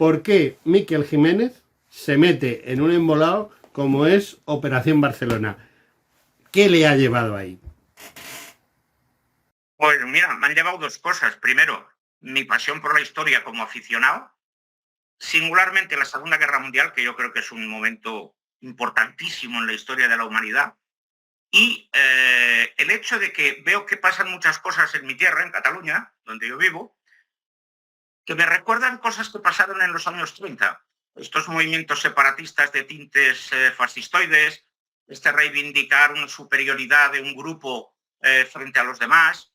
por qué Miquel Jiménez se mete en un embolado como es Operación Barcelona. ¿Qué le ha llevado ahí? Pues mira, me han llevado dos cosas. Primero, mi pasión por la historia como aficionado, singularmente la Segunda Guerra Mundial, que yo creo que es un momento importantísimo en la historia de la humanidad, y el hecho de que veo que pasan muchas cosas en mi tierra, en Cataluña, donde yo vivo, que me recuerdan cosas que pasaron en los años 30. Estos movimientos separatistas de tintes fascistoides, reivindicar una superioridad de un grupo frente a los demás.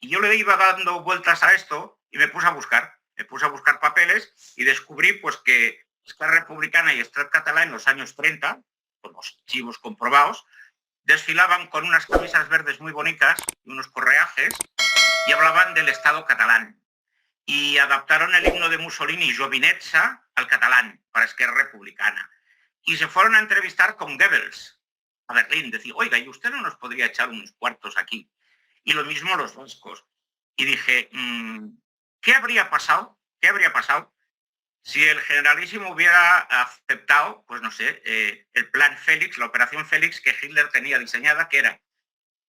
Y yo le iba dando vueltas a esto y me puse a buscar. Me puse a buscar papeles y descubrí pues, que Esquerra Republicana y Estat Català en los años 30, con los archivos comprobados, desfilaban con unas camisas verdes muy bonitas y unos correajes y hablaban del Estado catalán. Y adaptaron el himno de Mussolini, Jovinezza, al catalán, para Esquerra Republicana. Y se fueron a entrevistar con Goebbels a Berlín. Decía, oiga, ¿y usted no nos podría echar unos cuartos aquí? Y lo mismo los vascos. Y dije, ¿qué habría pasado? ¿Qué habría pasado si el generalísimo hubiera aceptado, pues no sé, el plan Félix, la operación Félix que Hitler tenía diseñada, que era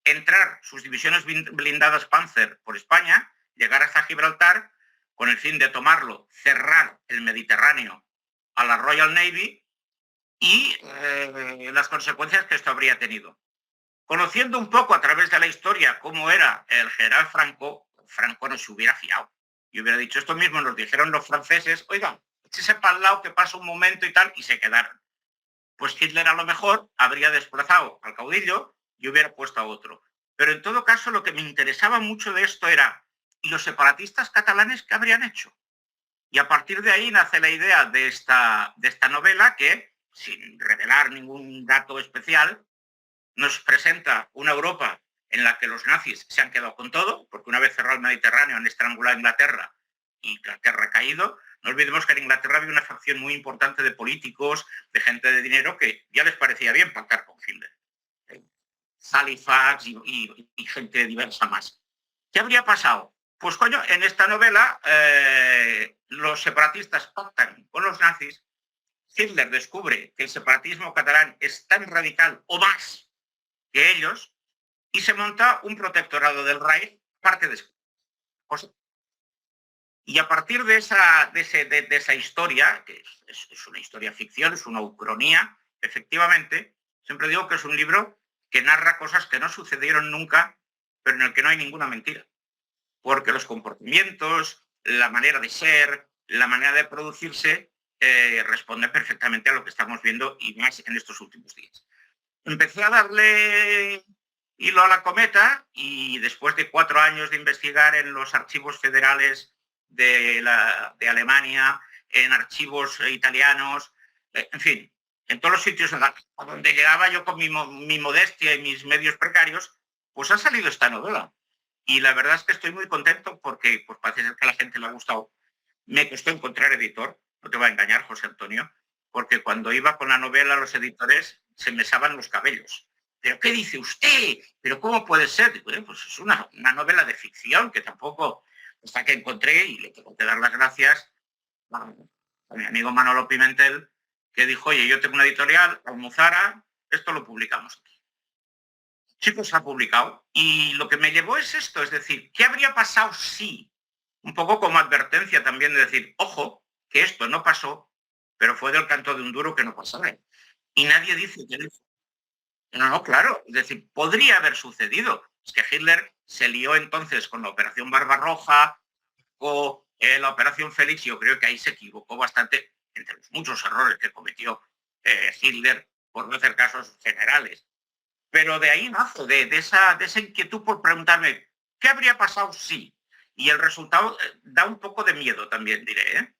entrar sus divisiones blindadas Panzer por España, llegar hasta Gibraltar, con el fin de tomarlo, cerrar el Mediterráneo a la Royal Navy y las consecuencias que esto habría tenido. Conociendo un poco a través de la historia cómo era el general Franco, Franco no se hubiera fiado. Y hubiera dicho esto mismo, nos dijeron los franceses, oigan, échese para el lado que pasa un momento y tal, y se quedaron. Pues Hitler a lo mejor habría desplazado al caudillo y hubiera puesto a otro. Pero en todo caso lo que me interesaba mucho de esto era, ¿y los separatistas catalanes qué habrían hecho? Y a partir de ahí nace la idea de esta novela que, sin revelar ningún dato especial, nos presenta una Europa en la que los nazis se han quedado con todo, porque una vez cerrado el Mediterráneo han estrangulado a Inglaterra y Inglaterra ha caído. No olvidemos que en Inglaterra había una facción muy importante de políticos, de gente de dinero, que ya les parecía bien pactar con Hitler. Halifax y gente diversa más. ¿Qué habría pasado? Pues coño, en esta novela los separatistas pactan con los nazis, Hitler descubre que el separatismo catalán es tan radical o más que ellos, y se monta un protectorado del Reich, parte de eso. Y a partir de esa historia, que es una historia ficción, es una ucronía, efectivamente, siempre digo que es un libro que narra cosas que no sucedieron nunca, pero en el que no hay ninguna mentira. Porque los comportamientos, la manera de ser, la manera de producirse, responden perfectamente a lo que estamos viendo y más en estos últimos días. Empecé a darle hilo a la cometa y después de 4 años de investigar en los archivos federales de Alemania, en archivos italianos, en fin, en todos los sitios a donde llegaba yo con mi modestia y mis medios precarios, pues ha salido esta novela. Y la verdad es que estoy muy contento porque pues, parece ser que a la gente le ha gustado. Me costó encontrar editor, no te voy a engañar, José Antonio, porque cuando iba con la novela los editores se mesaban los cabellos. ¿Pero qué dice usted? ¿Pero cómo puede ser? Bueno, pues es una novela de ficción que tampoco, hasta que encontré, y le tengo que dar las gracias a mi amigo Manolo Pimentel, que dijo, oye, yo tengo una editorial, Almuzara, esto lo publicamos aquí. Chicos, se ha publicado. Y lo que me llevó es esto, es decir, ¿qué habría pasado si? Un poco como advertencia también de decir, ojo, que esto no pasó, pero fue del canto de un duro que no pasaba. Y nadie dice que no, claro, es decir, podría haber sucedido. Es que Hitler se lió entonces con la Operación Barbarroja o la Operación Félix, y yo creo que ahí se equivocó bastante, entre los muchos errores que cometió Hitler por no hacer casos generales. Pero de ahí nace, de esa inquietud por preguntarme, ¿qué habría pasado si? Y el resultado da un poco de miedo también, diré, ¿eh?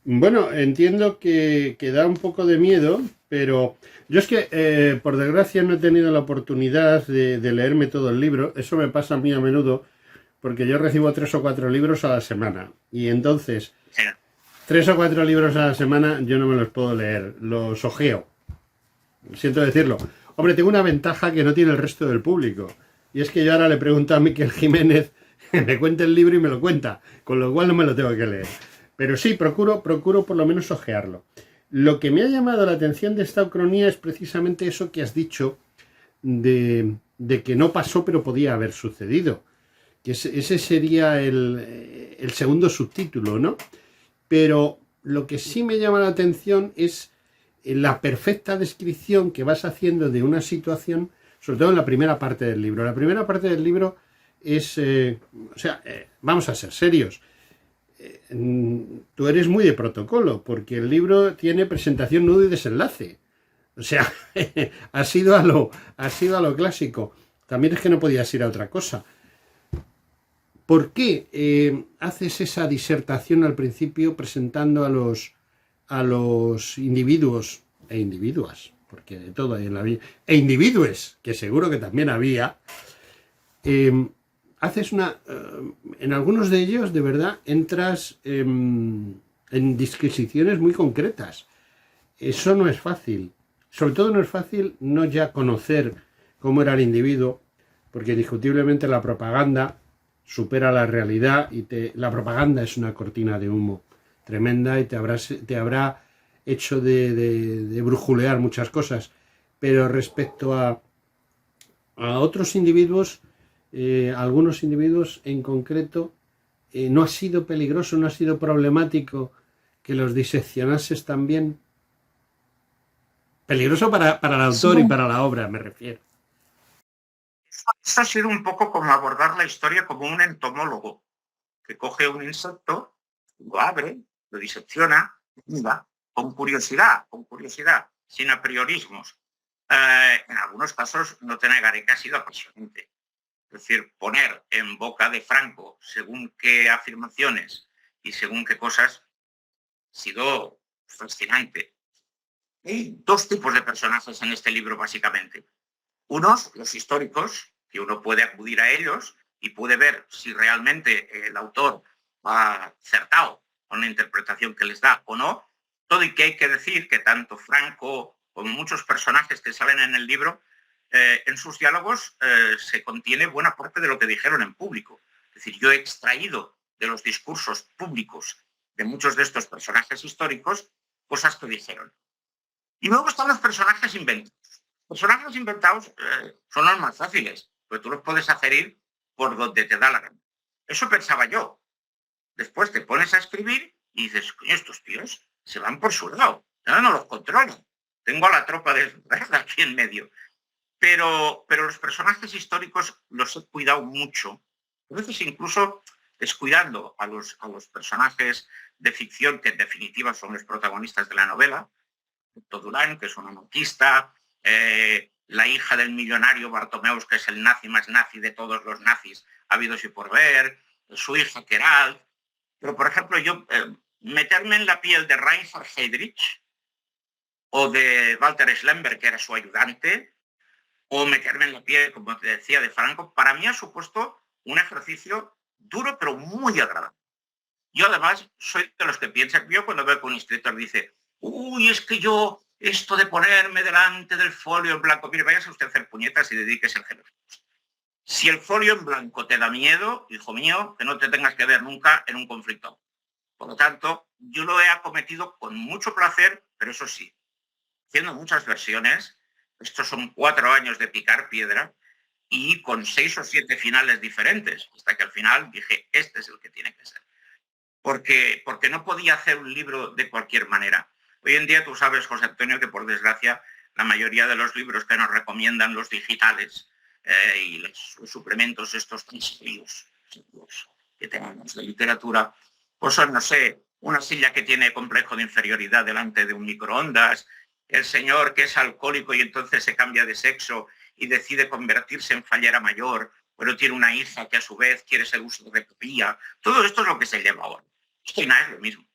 Bueno, entiendo que da un poco de miedo, pero yo es que, por desgracia, no he tenido la oportunidad de leerme todo el libro. Eso me pasa a mí a menudo, porque yo recibo 3 o 4 libros a la semana. Y entonces, Sí. 3 o 4 libros a la semana yo no me los puedo leer, los ojeo. Siento decirlo. Hombre, tengo una ventaja que no tiene el resto del público. Y es que yo ahora le pregunto a Miquel Jiménez que me cuente el libro y me lo cuenta, con lo cual no me lo tengo que leer. Pero sí, procuro por lo menos ojearlo. Lo que me ha llamado la atención de esta ucronía es precisamente eso que has dicho de que no pasó pero podía haber sucedido. Que ese sería el segundo subtítulo, ¿no? Pero lo que sí me llama la atención es la perfecta descripción que vas haciendo de una situación, sobre todo en la primera parte del libro. La primera parte del libro es, vamos a ser serios, tú eres muy de protocolo, porque el libro tiene presentación, nudo y desenlace. O sea, ha sido a lo clásico. También es que no podías ir a otra cosa. ¿Por qué haces esa disertación al principio presentando a los individuos e individuas? Porque de todo hay en la vida. E individuos, que seguro que también había. eh, en algunos de ellos, de verdad, entras en disquisiciones muy concretas. Eso no es fácil. Sobre todo no es fácil no ya conocer cómo era el individuo, porque indiscutiblemente la propaganda supera la realidad y la propaganda es una cortina de humo tremenda y te habrá hecho de brujulear muchas cosas. Pero respecto a otros individuos, algunos individuos en concreto, no ha sido peligroso, no ha sido problemático que los diseccionases también. Peligroso para el autor y para la obra, me refiero. Eso ha sido un poco como abordar la historia como un entomólogo que coge un insecto, lo abre, lo disecciona, mira, con curiosidad, sin apriorismos. En algunos casos no te negaré que ha sido apasionante. Es decir, poner en boca de Franco según qué afirmaciones y según qué cosas ha sido fascinante. Hay dos tipos de personajes en este libro, básicamente. Unos, los históricos, que uno puede acudir a ellos y puede ver si realmente el autor ha acertado con la interpretación que les da o no. Todo y que hay que decir que tanto Franco como muchos personajes que salen en el libro, en sus diálogos se contiene buena parte de lo que dijeron en público. Es decir, yo he extraído de los discursos públicos de muchos de estos personajes históricos cosas que dijeron. Y luego están los personajes inventados. Los personajes inventados son los más fáciles, porque tú los puedes hacer ir por donde te da la gana. Eso pensaba yo. Después te pones a escribir y dices, coño, estos tíos se van por su lado. Yo no los controlo. Tengo a la tropa de guerra aquí en medio. Pero los personajes históricos los he cuidado mucho. A veces incluso descuidando a los personajes de ficción, que en definitiva son los protagonistas de la novela. Durán, que es un anarquista, la hija del millonario Bartomeus, que es el nazi más nazi de todos los nazis habidos y por ver, su hija Gerald. Pero, por ejemplo, yo meterme en la piel de Reinhard Heydrich o de Walter Schlemberg, que era su ayudante, o meterme en la piel, como te decía, de Franco, para mí ha supuesto un ejercicio duro, pero muy agradable. Yo, además, soy de los que piensan, yo cuando veo que un escritor dice, uy, es que yo, esto de ponerme delante del folio en blanco, mire, váyase usted a hacer puñetas y dedíquese al género. Si el folio en blanco te da miedo, hijo mío, que no te tengas que ver nunca en un conflicto. Por lo tanto, yo lo he acometido con mucho placer, pero eso sí, haciendo muchas versiones. Estos son 4 años de picar piedra y con 6 o 7 finales diferentes, hasta que al final dije, este es el que tiene que ser. Porque no podía hacer un libro de cualquier manera. Hoy en día tú sabes, José Antonio, que por desgracia la mayoría de los libros que nos recomiendan los digitales y los suplementos estos tan serios que tenemos de literatura, pues son, no sé, una silla que tiene complejo de inferioridad delante de un microondas, el señor que es alcohólico y entonces se cambia de sexo y decide convertirse en fallera mayor, pero tiene una hija que a su vez quiere ser uso de copia. Todo esto es lo que se lleva ahora. Esto y nada es lo mismo.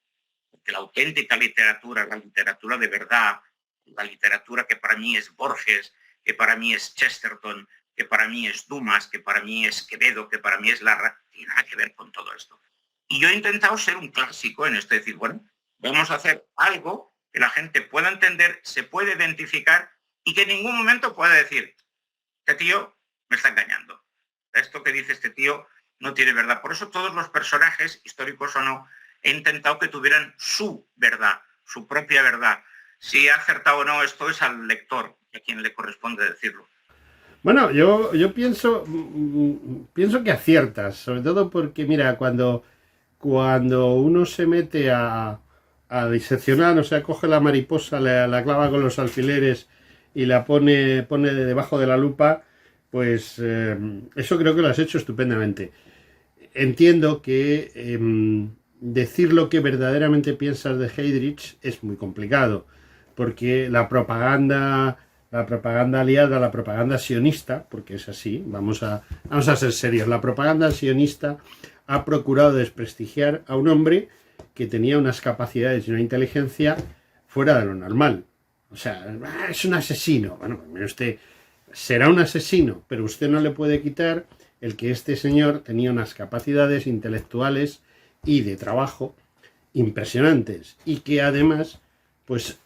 Porque la auténtica literatura, la literatura de verdad, la literatura que para mí es Borges, que para mí es Chesterton, que para mí es Dumas, que para mí es Quevedo, que para mí es Larra, tiene nada que ver con todo esto. Y yo he intentado ser un clásico en esto, decir, bueno, vamos a hacer algo que la gente pueda entender, se puede identificar y que en ningún momento pueda decir, este tío me está engañando. Esto que dice este tío no tiene verdad. Por eso todos los personajes, históricos o no, he intentado que tuvieran su verdad, su propia verdad. Si ha acertado o no, esto es al lector, a quien le corresponde decirlo. Bueno, yo pienso, pienso que aciertas, sobre todo porque, mira, cuando uno se mete a diseccionar, o sea, coge la mariposa, la clava con los alfileres y la pone debajo de la lupa, pues eso creo que lo has hecho estupendamente. Entiendo que decir lo que verdaderamente piensas de Heydrich es muy complicado, porque la propaganda aliada, la propaganda sionista, porque es así, vamos a ser serios, la propaganda sionista ha procurado desprestigiar a un hombre que tenía unas capacidades y una inteligencia fuera de lo normal. O sea, es un asesino. Bueno, usted será un asesino, pero usted no le puede quitar el que este señor tenía unas capacidades intelectuales y de trabajo impresionantes y que además pues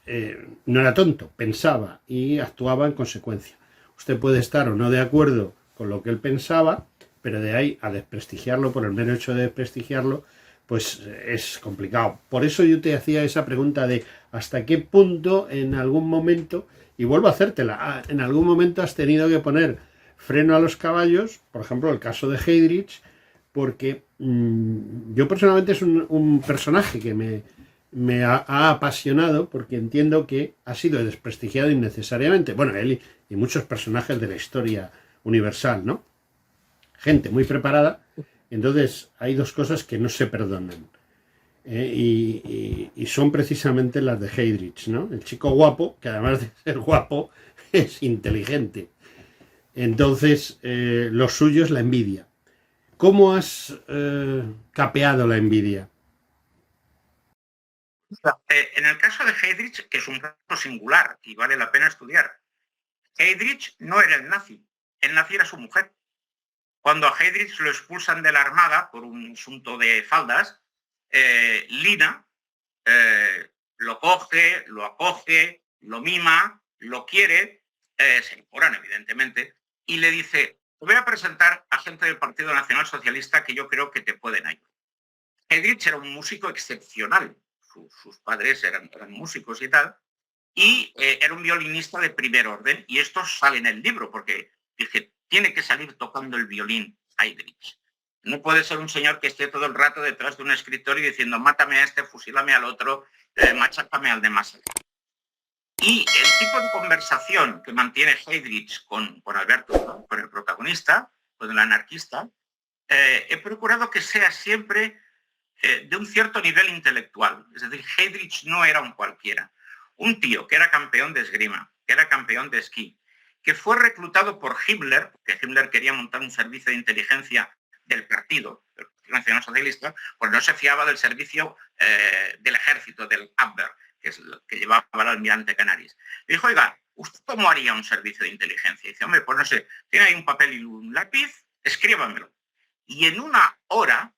no era tonto, pensaba y actuaba en consecuencia. Usted puede estar o no de acuerdo con lo que él pensaba, pero de ahí a desprestigiarlo por el mero hecho de desprestigiarlo, pues es complicado. Por eso yo te hacía esa pregunta de hasta qué punto en algún momento, y vuelvo a hacértela, en algún momento has tenido que poner freno a los caballos, por ejemplo el caso de Heydrich, porque yo personalmente es un personaje que me ha apasionado porque entiendo que ha sido desprestigiado innecesariamente. Bueno, él y muchos personajes de la historia universal, ¿no? Gente muy preparada. Entonces hay dos cosas que no se perdonan. Y son precisamente las de Heydrich, ¿no? El chico guapo, que además de ser guapo, es inteligente. Entonces, lo suyo es la envidia. ¿Cómo has capeado la envidia? En el caso de Heydrich, que es un caso singular y vale la pena estudiar, Heydrich no era el nazi era su mujer. Cuando a Heydrich lo expulsan de la Armada por un asunto de faldas, Lina lo coge, lo acoge, lo mima, lo quiere, se enamoran evidentemente, y le dice, te voy a presentar a gente del Partido Nacional Socialista que yo creo que te pueden ayudar. Heydrich era un músico excepcional, sus padres eran músicos y tal, y era un violinista de primer orden, y esto sale en el libro, porque dije, tiene que salir tocando el violín Heydrich. No puede ser un señor que esté todo el rato detrás de un escritorio diciendo, mátame a este, fusílame al otro, machácame al de más allá. Y el tipo de conversación que mantiene Heydrich con Alberto, ¿no? Con el protagonista, con el anarquista, he procurado que sea siempre de un cierto nivel intelectual. Es decir, Heydrich no era un cualquiera. Un tío que era campeón de esgrima, que era campeón de esquí, que fue reclutado por Himmler, porque Himmler quería montar un servicio de inteligencia del Partido Nacional Socialista, pues no se fiaba del servicio del ejército, del Abwehr, que es lo que llevaba el almirante Canaris. Le dijo, oiga, ¿usted cómo haría un servicio de inteligencia? Y dice, hombre, pues no sé, tiene ahí un papel y un lápiz, escríbamelo. Y en una hora,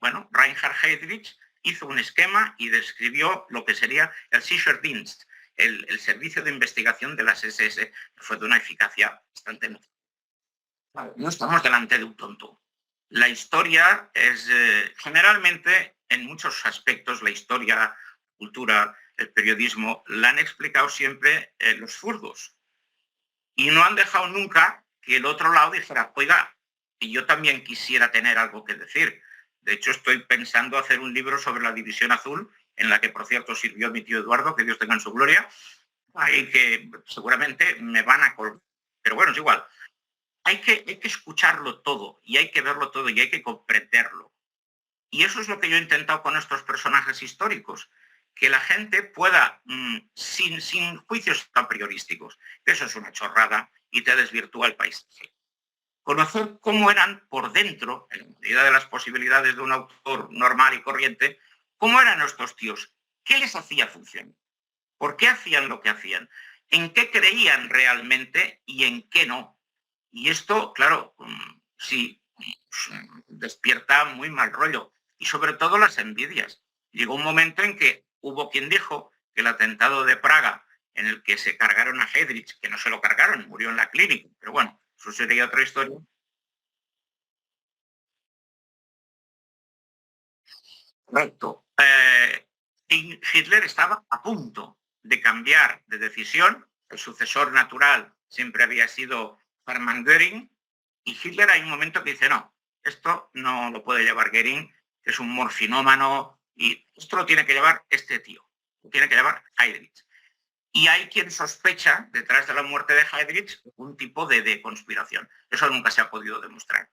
bueno, Reinhard Heydrich hizo un esquema y describió lo que sería el Sicherdienst, el servicio de investigación de las SS, que fue de una eficacia bastante notable. No estamos delante de un tonto. La historia es, generalmente, en muchos aspectos, la historia, cultura, el periodismo, la han explicado siempre los zurdos. Y no han dejado nunca que el otro lado dijera, oiga, y yo también quisiera tener algo que decir. De hecho, estoy pensando hacer un libro sobre la División Azul, en la que, por cierto, sirvió mi tío Eduardo, que Dios tenga en su gloria, y que seguramente me van a colgar. Pero bueno, es igual. Hay que escucharlo todo, y hay que verlo todo, y hay que comprenderlo. Y eso es lo que yo he intentado con estos personajes históricos, que la gente pueda, sin juicios a priorísticos, eso es una chorrada y te desvirtúa el paisaje. Conocer cómo eran por dentro, en la medida de las posibilidades de un autor normal y corriente, cómo eran estos tíos, qué les hacía función, por qué hacían lo que hacían, en qué creían realmente y en qué no. Y esto, claro, sí, despierta muy mal rollo. Y sobre todo las envidias. Llegó un momento en que hubo quien dijo que el atentado de Praga, en el que se cargaron a Heydrich, que no se lo cargaron, murió en la clínica, pero bueno, eso sería otra historia. Correcto. Hitler estaba a punto de cambiar de decisión. El sucesor natural siempre había sido Hermann Göring, y Hitler hay un momento que dice, no, esto no lo puede llevar Göring, que es un morfinómano, y esto lo tiene que llevar este tío, lo tiene que llevar Heydrich. Y hay quien sospecha, detrás de la muerte de Heydrich, un tipo de conspiración. Eso nunca se ha podido demostrar.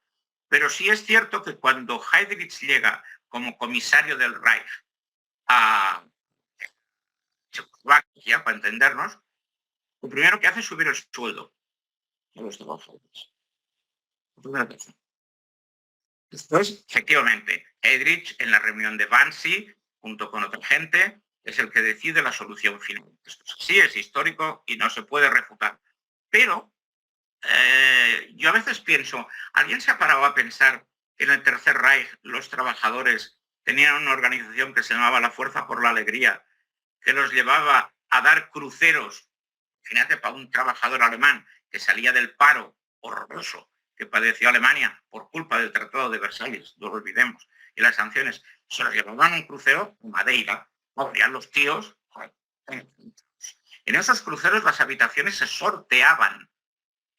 Pero sí es cierto que cuando Heydrich llega como comisario del Reich a Checoslovaquia, para entendernos, lo primero que hace es subir el sueldo de los trabajadores. Lo primero que hace. Después, efectivamente, Heydrich en la reunión de Wannsee, junto con otra gente, es el que decide la solución final. Esto es así, es histórico y no se puede refutar. Pero yo a veces pienso, ¿alguien se ha parado a pensar que en el Tercer Reich los trabajadores tenían una organización que se llamaba la Fuerza por la Alegría, que los llevaba a dar cruceros? Imagínate, para un trabajador alemán que salía del paro horroroso que padeció Alemania por culpa del Tratado de Versalles, no lo olvidemos, y las sanciones, se los llevaban a un crucero en Madeira, morían los tíos. En esos cruceros las habitaciones se sorteaban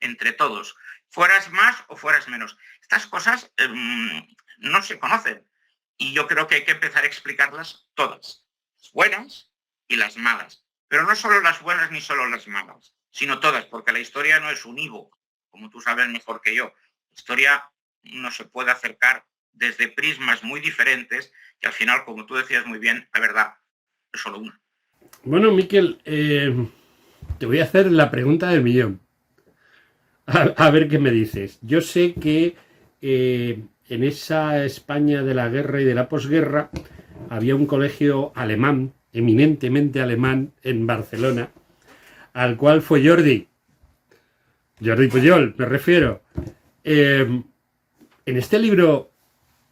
entre todos, fueras más o fueras menos. Estas cosas no se conocen y yo creo que hay que empezar a explicarlas todas, las buenas y las malas. Pero no solo las buenas ni solo las malas, sino todas, porque la historia no es unívoca, como tú sabes mejor que yo. La historia no se puede acercar desde prismas muy diferentes y al final, como tú decías muy bien, la verdad es solo una. Bueno, Miquel, te voy a hacer la pregunta del millón. A ver qué me dices. Yo sé que en esa España de la guerra y de la posguerra había un colegio alemán, eminentemente alemán, en Barcelona, al cual fue Jordi Pujol, me refiero. En este libro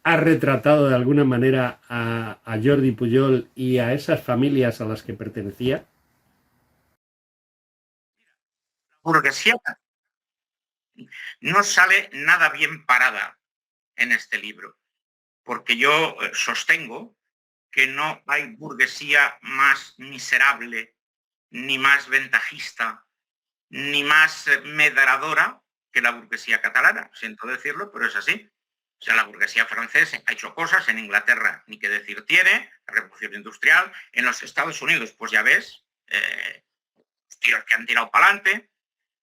ha retratado de alguna manera a Jordi Pujol y a esas familias a las que pertenecía. Burguesía no sale nada bien parada en este libro, porque yo sostengo que no hay burguesía más miserable, ni más ventajista, ni más medradora que la burguesía catalana. Siento decirlo, pero es así. O sea, la burguesía francesa ha hecho cosas, en Inglaterra ni qué decir tiene, la revolución industrial, en los Estados Unidos, pues ya ves, los tiros que han tirado para adelante,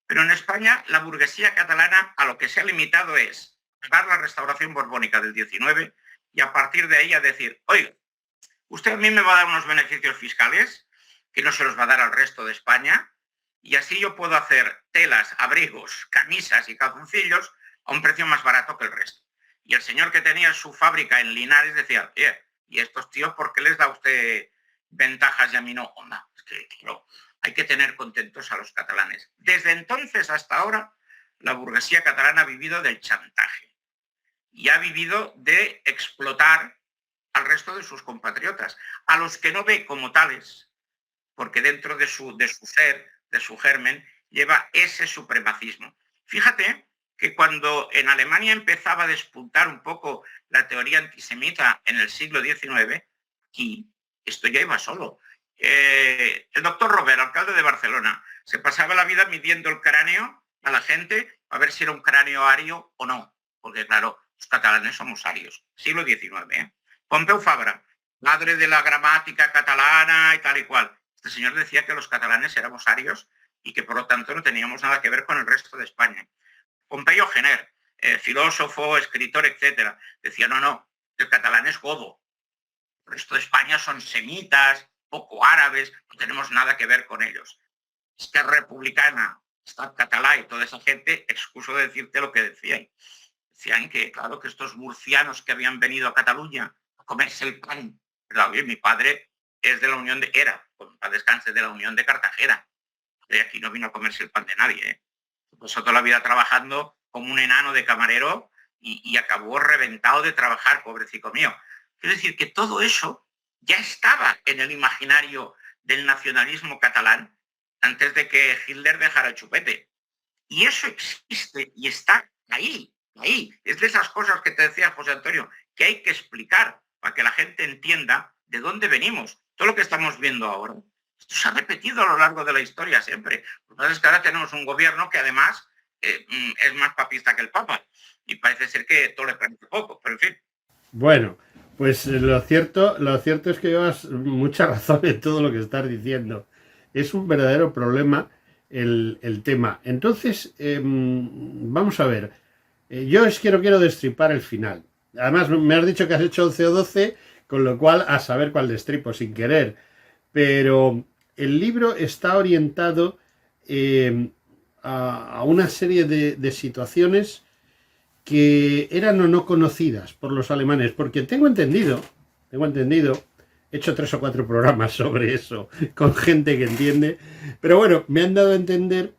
pero en España la burguesía catalana a lo que se ha limitado es dar la restauración borbónica del 19 y a partir de ahí a decir, oiga, usted a mí me va a dar unos beneficios fiscales que no se los va a dar al resto de España y así yo puedo hacer telas, abrigos, camisas y calzoncillos a un precio más barato que el resto. Y el señor que tenía su fábrica en Linares decía, ¿y estos tíos por qué les da usted ventajas y a mí no? Onda, es que claro, hay que tener contentos a los catalanes. Desde entonces hasta ahora, la burguesía catalana ha vivido del chantaje y ha vivido de explotar al resto de sus compatriotas, a los que no ve como tales, porque dentro de su ser, de su germen, lleva ese supremacismo. Fíjate que cuando en Alemania empezaba a despuntar un poco la teoría antisemita en el siglo XIX, aquí esto ya iba solo. El doctor Robert, alcalde de Barcelona, se pasaba la vida midiendo el cráneo a la gente a ver si era un cráneo ario o no, porque claro, los catalanes somos arios, siglo XIX. Pompeu Fabra, madre de la gramática catalana y tal y cual. Este señor decía que los catalanes éramos arios y que por lo tanto no teníamos nada que ver con el resto de España. Pompeyo Gener, filósofo, escritor, etcétera, decía, no, el catalán es godo. El resto de España son semitas, poco árabes, no tenemos nada que ver con ellos. Esquerra Republicana, Estat Català y toda esa gente, excuso de decirte lo que decían. Decían que, claro, que estos murcianos que habían venido a Cataluña a comerse el pan. Pero, mi padre es de la Unión de... a descanse, de la Unión de Cartagena. De aquí no vino a comerse el pan de nadie. Pasó toda la vida trabajando como un enano de camarero y acabó reventado de trabajar, pobrecito mío. Quiero decir que todo eso ya estaba en el imaginario del nacionalismo catalán antes de que Hitler dejara el chupete. Y eso existe y está ahí. Es de esas cosas que te decía José Antonio, que hay que explicar, para que la gente entienda de dónde venimos. Todo lo que estamos viendo ahora, esto se ha repetido a lo largo de la historia siempre. Lo que pasa es que ahora tenemos un gobierno que además es más papista que el Papa y parece ser que todo le parece poco, pero en fin. Bueno, pues lo cierto es que llevas mucha razón en todo lo que estás diciendo. Es un verdadero problema el tema. Entonces, vamos a ver. Yo es que no quiero destripar el final. Además, me has dicho que has hecho 11 o 12, con lo cual a saber cuál destripo sin querer. Pero el libro está orientado a una serie de situaciones que eran o no conocidas por los alemanes, porque tengo entendido, he hecho 3 o 4 programas sobre eso con gente que entiende, pero bueno, me han dado a entender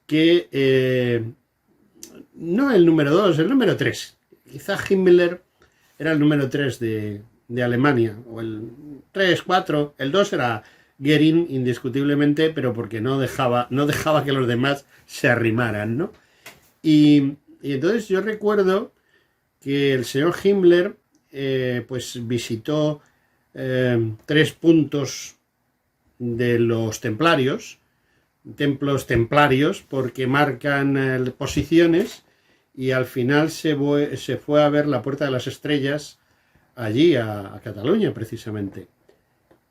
que no el número 2, el número 3, quizá Himmler era el número 3 de Alemania, o el 3, 4, el 2 era Goering indiscutiblemente, pero porque no dejaba que los demás se arrimaran, ¿no? Y entonces yo recuerdo que el señor Himmler pues visitó 3 puntos de los templarios, templos templarios, porque marcan posiciones, y al final se fue a ver la Puerta de las Estrellas allí, a Cataluña precisamente.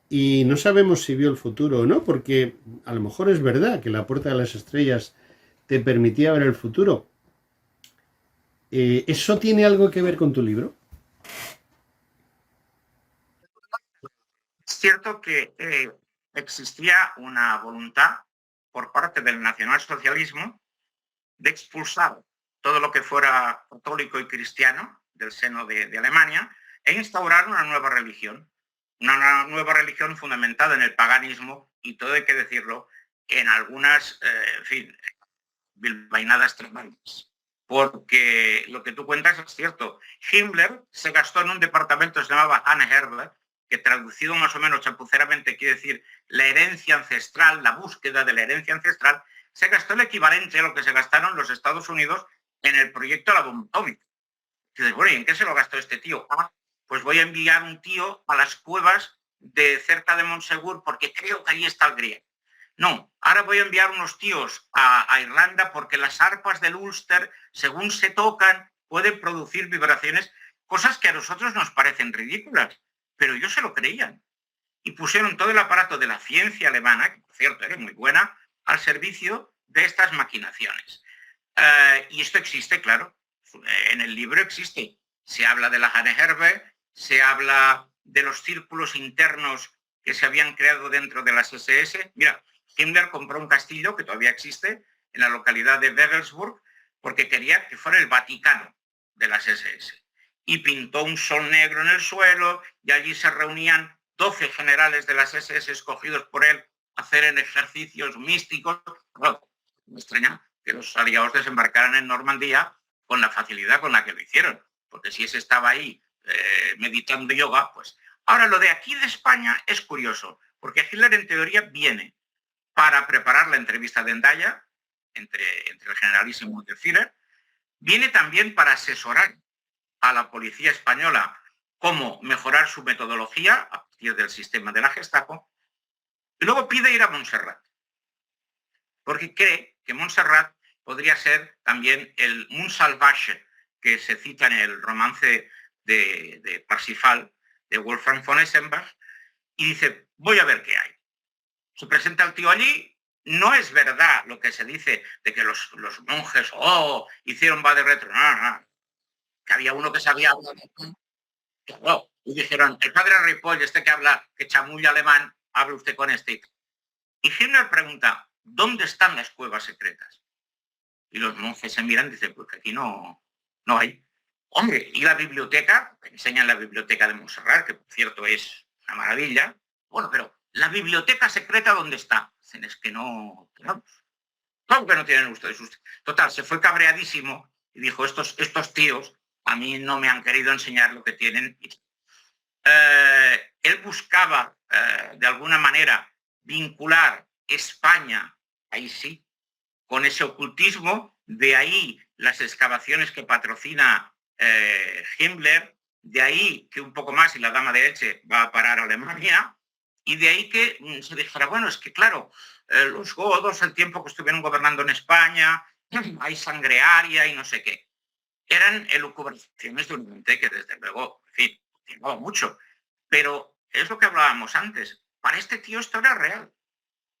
Y no sabemos si vio el futuro o no, porque a lo mejor es verdad que la Puerta de las Estrellas te permitía ver el futuro. ¿Eso tiene algo que ver con tu libro? Es cierto que existía una voluntad por parte del nacionalsocialismo de expulsar todo lo que fuera católico y cristiano del seno de Alemania e instaurar una nueva religión fundamentada en el paganismo y, todo hay que decirlo, en algunas, en fin, bilbainadas tremendas. Porque lo que tú cuentas es cierto. Himmler se gastó en un departamento que se llamaba Anne-Herbert, que traducido más o menos chapuceramente quiere decir la herencia ancestral, la búsqueda de la herencia ancestral. Se gastó el equivalente a lo que se gastaron los Estados Unidos en el proyecto de la bomba atómica. Y dices, bueno, ¿y en qué se lo gastó este tío? Pues voy a enviar un tío a las cuevas de cerca de Montsegur porque creo que allí está el griego. No, ahora voy a enviar unos tíos a Irlanda porque las arpas del Ulster, según se tocan, pueden producir vibraciones, cosas que a nosotros nos parecen ridículas, pero ellos se lo creían. Y pusieron todo el aparato de la ciencia alemana, que por cierto era muy buena, al servicio de estas maquinaciones. Y esto existe, claro, en el libro existe. Se habla de la Anne-Herbert, se habla de los círculos internos que se habían creado dentro de las SS. Mira, Himmler compró un castillo que todavía existe en la localidad de Wewelsburg porque quería que fuera el Vaticano de las SS. Y pintó un sol negro en el suelo y allí se reunían 12 generales de las SS escogidos por él a hacer en ejercicios místicos. Bueno, me extraña que los aliados desembarcaran en Normandía con la facilidad con la que lo hicieron, porque si ese estaba ahí meditando yoga, pues... Ahora, lo de aquí de España es curioso, porque Hitler en teoría viene para preparar la entrevista de Endaya entre el generalísimo de Führer, viene también para asesorar a la policía española cómo mejorar su metodología a partir del sistema de la Gestapo, y luego pide ir a Montserrat, porque cree que Montserrat podría ser también el Mont Salvage que se cita en el romance de Parsifal, de Wolfgang von Eschenbach, y dice, voy a ver qué hay. Se presenta el tío allí, no es verdad lo que se dice de que los monjes hicieron va de retro, no, que había uno que sabía hablar, claro, y dijeron, el padre Ripoll, este que habla, que chamulla alemán, hable usted con este. Y Hitler pregunta, ¿dónde están las cuevas secretas? Y los monjes se miran y dicen, pues que aquí no hay. Hombre, y la biblioteca, enseñan la biblioteca de Montserrat, que por cierto es una maravilla. Bueno, pero ¿la biblioteca secreta dónde está? Dicen, es que no, claro que no tienen ustedes. Total, se fue cabreadísimo y dijo, estos tíos a mí no me han querido enseñar lo que tienen. Él buscaba, de alguna manera, vincular España, ahí sí, con ese ocultismo, de ahí las excavaciones que patrocina Himmler De ahí que un poco más y la dama de Elche va a parar a Alemania, y de ahí que se dijera, bueno, es que claro, los godos, el tiempo que estuvieron gobernando en España, hay sangre aria y no sé qué. Eran elucubraciones de un mente que desde luego, en fin, continuaba mucho. Pero es lo que hablábamos antes. Para este tío esto era real.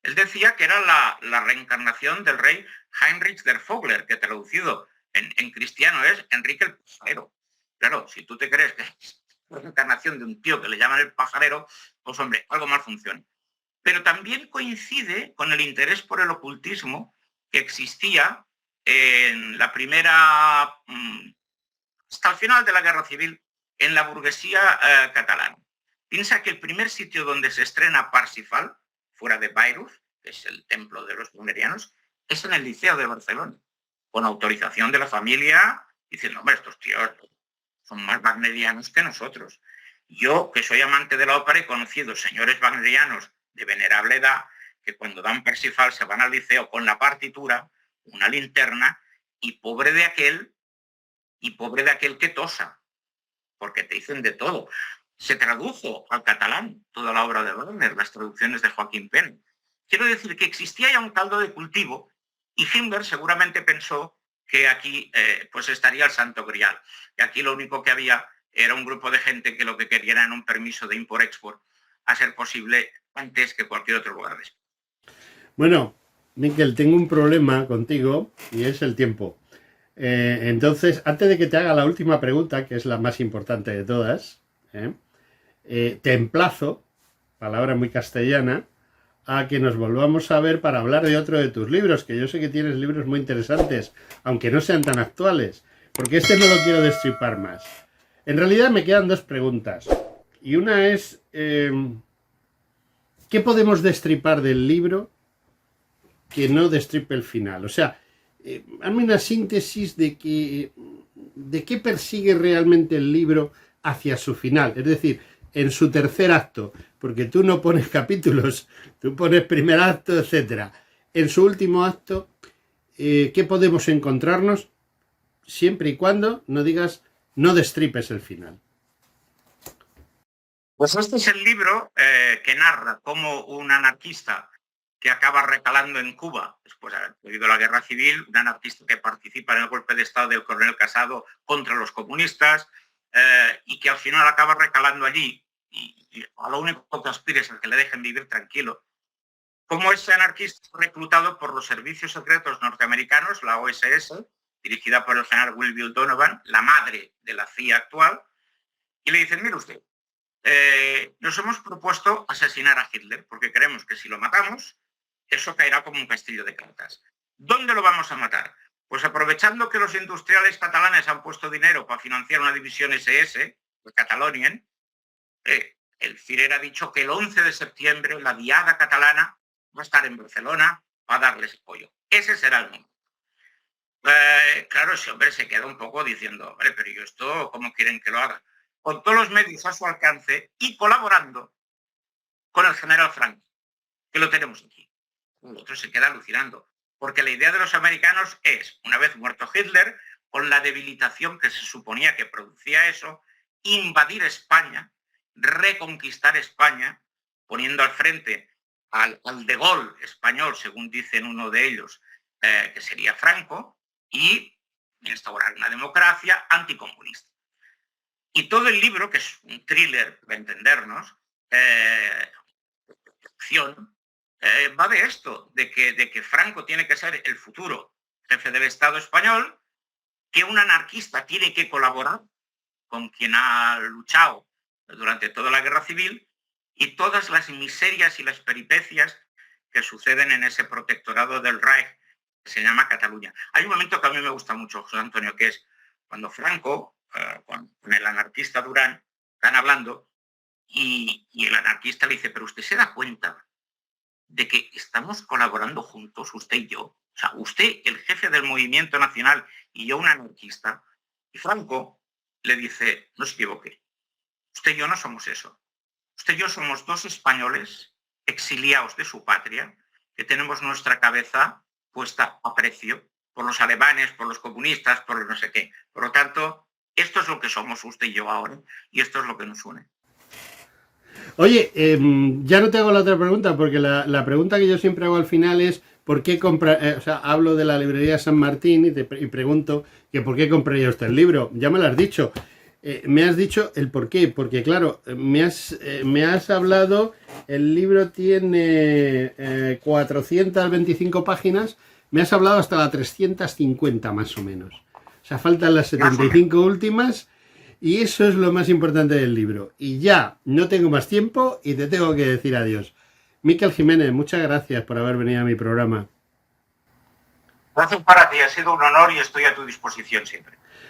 Él decía que era la reencarnación del rey Heinrich der Vogler, que traducido en cristiano es Enrique el Pajarero. Claro, si tú te crees que es la reencarnación de un tío que le llaman el pajarero, pues hombre, algo mal funciona. Pero también coincide con el interés por el ocultismo que existía en la primera, hasta el final de la Guerra Civil, en la burguesía catalana. Piensa que el primer sitio donde se estrena Parsifal, fuera de Bayreuth, que es el templo de los wagnerianos, es en el Liceo de Barcelona, con autorización de la familia, diciendo, hombre, estos tíos son más wagnerianos que nosotros. Yo, que soy amante de la ópera, he conocido señores wagnerianos de venerable edad que cuando dan Parsifal se van al liceo con la partitura, una linterna, y pobre de aquel que tosa, porque te dicen de todo. Se tradujo al catalán toda la obra de Wagner, las traducciones de Joaquín Pena. Quiero decir que existía ya un caldo de cultivo y Himmler seguramente pensó que aquí pues estaría el santo grial. Y aquí lo único que había era un grupo de gente que lo que quería era un permiso de import-export, a ser posible antes que cualquier otro lugar de España. Bueno, Miquel, tengo un problema contigo y es el tiempo. Entonces, antes de que te haga la última pregunta, que es la más importante de todas, te emplazo, palabra muy castellana, a que nos volvamos a ver para hablar de otro de tus libros, que yo sé que tienes libros muy interesantes, aunque no sean tan actuales, porque este no lo quiero destripar más. En realidad me quedan dos preguntas. Y una es, ¿qué podemos destripar del libro que no destripe el final? O sea, hazme una síntesis de qué persigue realmente el libro hacia su final. Es decir, en su tercer acto, porque tú no pones capítulos, tú pones primer acto, etcétera. En su último acto, ¿qué podemos encontrarnos? Siempre y cuando no digas, no destripes el final. Pues este es el libro que narra cómo un anarquista que acaba recalando en Cuba, después de haber vivido la guerra civil, un anarquista que participa en el golpe de Estado del coronel Casado contra los comunistas y que al final acaba recalando allí y a lo único que aspira es a que le dejen vivir tranquilo. Como ese anarquista reclutado por los servicios secretos norteamericanos, la OSS, dirigida por el general Will Donovan, la madre de la CIA actual, y le dicen, mire usted, nos hemos propuesto asesinar a Hitler porque creemos que si lo matamos, eso caerá como un castillo de cartas. ¿Dónde lo vamos a matar? Pues aprovechando que los industriales catalanes han puesto dinero para financiar una división SS, el Catalonien, el Führer ha dicho que el 11 de septiembre la diada catalana va a estar en Barcelona para darles apoyo. Ese será el momento. Claro, ese hombre se queda un poco diciendo, hombre, pero yo esto, ¿cómo quieren que lo haga? Con todos los medios a su alcance y colaborando con el general Franco, que lo tenemos aquí. El otro se queda alucinando, porque la idea de los americanos es, una vez muerto Hitler, con la debilitación que se suponía que producía eso, invadir España, reconquistar España, poniendo al frente al de Gaulle español, según dicen uno de ellos, que sería Franco, y instaurar una democracia anticomunista. Y todo el libro, que es un thriller, para entendernos, acción, va de esto, de que Franco tiene que ser el futuro jefe del Estado español, que un anarquista tiene que colaborar con quien ha luchado durante toda la guerra civil y todas las miserias y las peripecias que suceden en ese protectorado del Reich que se llama Cataluña. Hay un momento que a mí me gusta mucho, José Antonio, que es cuando Franco, con el anarquista Durán, están hablando y el anarquista le dice, pero usted se da cuenta de que estamos colaborando juntos, usted y yo. O sea, usted, el jefe del movimiento nacional, y yo, un anarquista. Y Franco le dice, no se equivoque, usted y yo no somos eso. Usted y yo somos dos españoles exiliados de su patria, que tenemos nuestra cabeza puesta a precio por los alemanes, por los comunistas, por los no sé qué. Por lo tanto, Esto es lo que somos usted y yo ahora, y esto es lo que nos une. Oye, ya no te hago la otra pregunta, porque la pregunta que yo siempre hago al final es ¿por qué compra? O sea, hablo de la librería San Martín y pregunto que ¿por qué compraría usted el libro? Ya me lo has dicho. Me has dicho el por qué, porque claro, me has hablado, el libro tiene 425 páginas, me has hablado hasta la 350 más o menos. O sea, faltan las 75 últimas. Y eso es lo más importante del libro. Y ya, no tengo más tiempo y te tengo que decir adiós. Miquel Jiménez, muchas gracias por haber venido a mi programa. Gracias para ti, ha sido un honor y estoy a tu disposición siempre.